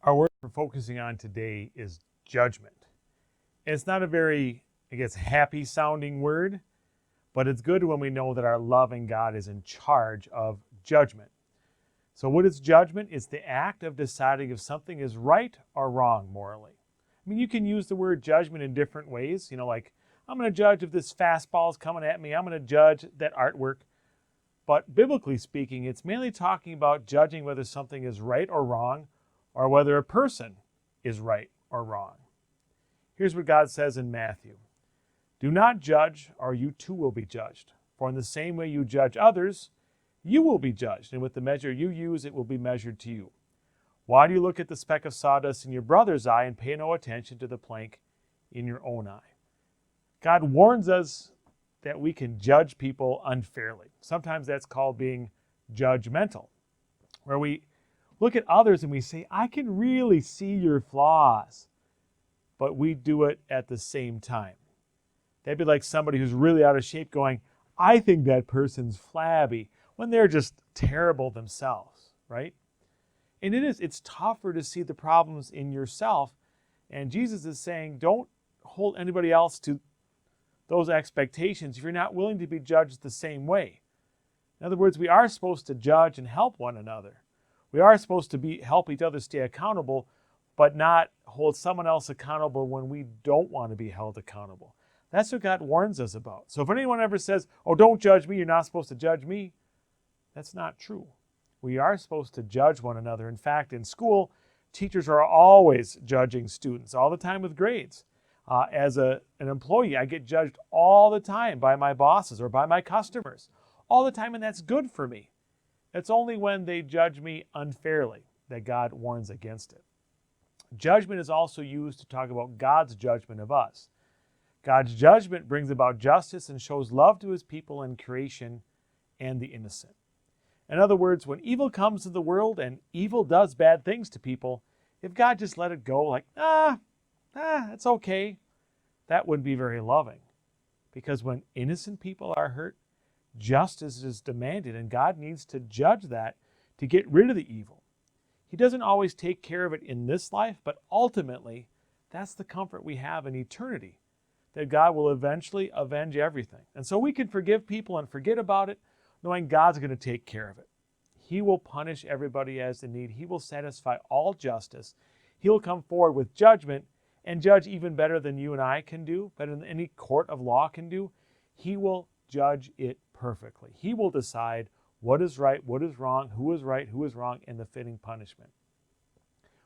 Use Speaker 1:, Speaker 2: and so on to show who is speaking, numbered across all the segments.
Speaker 1: Our word we're focusing on today is judgment. And it's not a very, happy sounding word, but it's good when we know that our loving God is in charge of judgment. So what is judgment? It's the act of deciding if something is right or wrong morally. I mean, you can use the word judgment in different ways. Like, I'm going to judge if this fastball is coming at me. I'm going to judge that artwork. But biblically speaking, it's mainly talking about judging whether something is right or wrong, or whether a person is right or wrong. Here's what God says in Matthew. Do not judge, or you too will be judged. For in the same way you judge others, you will be judged. And with the measure you use, it will be measured to you. Why do you look at the speck of sawdust in your brother's eye and pay no attention to the plank in your own eye? God warns us that we can judge people unfairly. Sometimes that's called being judgmental, where we look at others and we say, I can really see your flaws, but we do it at the same time. That'd be like somebody who's really out of shape going, I think that person's flabby, when they're just terrible themselves, right? And it's tougher to see the problems in yourself. And Jesus is saying, don't hold anybody else to those expectations if you're not willing to be judged the same way. In other words, we are supposed to judge and help one another. We are supposed to help each other stay accountable, but not hold someone else accountable when we don't want to be held accountable. That's what God warns us about. So if anyone ever says, oh, don't judge me, you're not supposed to judge me, that's not true. We are supposed to judge one another. In fact, in school, teachers are always judging students, all the time with grades. As an employee, I get judged all the time by my bosses or by my customers, all the time, and that's good for me. It's only when they judge me unfairly that God warns against it. Judgment is also used to talk about God's judgment of us. God's judgment brings about justice and shows love to his people in creation and the innocent. In other words, when evil comes to the world and evil does bad things to people, if God just let it go like, it's okay, that wouldn't be very loving. Because when innocent people are hurt, justice is demanded, and God needs to judge that to get rid of the evil. He doesn't always take care of it in this life, but ultimately, that's the comfort we have in eternity, that God will eventually avenge everything. And so we can forgive people and forget about it, knowing God's going to take care of it. He will punish everybody as in need. He will satisfy all justice. He will come forward with judgment and judge even better than you and I can do, better than any court of law can do. He will judge it perfectly. He will decide what is right, what is wrong, who is right, who is wrong, and the fitting punishment.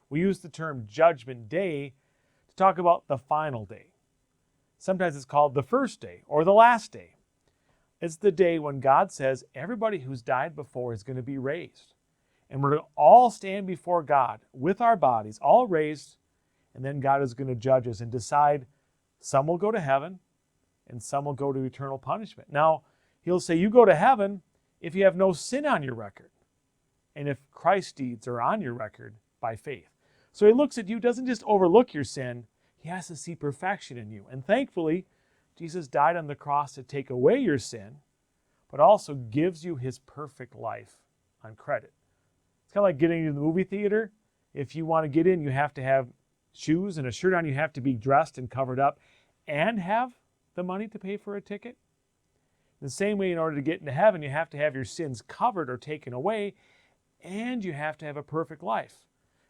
Speaker 1: We use the term Judgment Day to talk about the final day. Sometimes it's called the first day or the last day. It's the day when God says everybody who's died before is going to be raised. And we're going to all stand before God with our bodies all raised, and then God is going to judge us and decide some will go to heaven and some will go to eternal punishment. Now, he'll say you go to heaven if you have no sin on your record and if Christ's deeds are on your record by faith. So he looks at you, doesn't just overlook your sin, he has to see perfection in you. And thankfully, Jesus died on the cross to take away your sin, but also gives you his perfect life on credit. It's kind of like getting into the movie theater. If you want to get in, you have to have shoes and a shirt on. You have to be dressed and covered up and have the money to pay for a ticket. In the same way, in order to get into heaven, you have to have your sins covered or taken away, and you have to have a perfect life.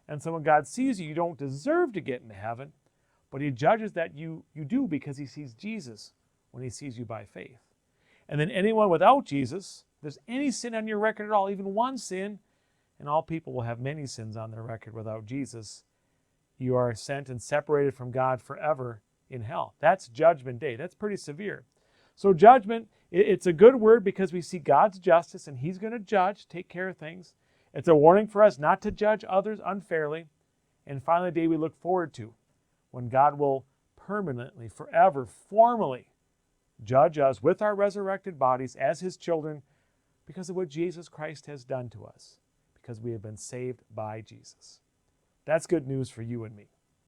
Speaker 1: And so when God sees you, you don't deserve to get into heaven, but he judges that you do because he sees Jesus when he sees you by faith. And then anyone without Jesus, if there's any sin on your record at all, even one sin, and all people will have many sins on their record without Jesus, you are sent and separated from God forever in hell. That's Judgment Day. That's pretty severe. So judgment, it's a good word because we see God's justice and he's going to judge, take care of things. It's a warning for us not to judge others unfairly. And finally, the day we look forward to, when God will permanently, forever, formally judge us with our resurrected bodies as his children because of what Jesus Christ has done to us, because we have been saved by Jesus. That's good news for you and me.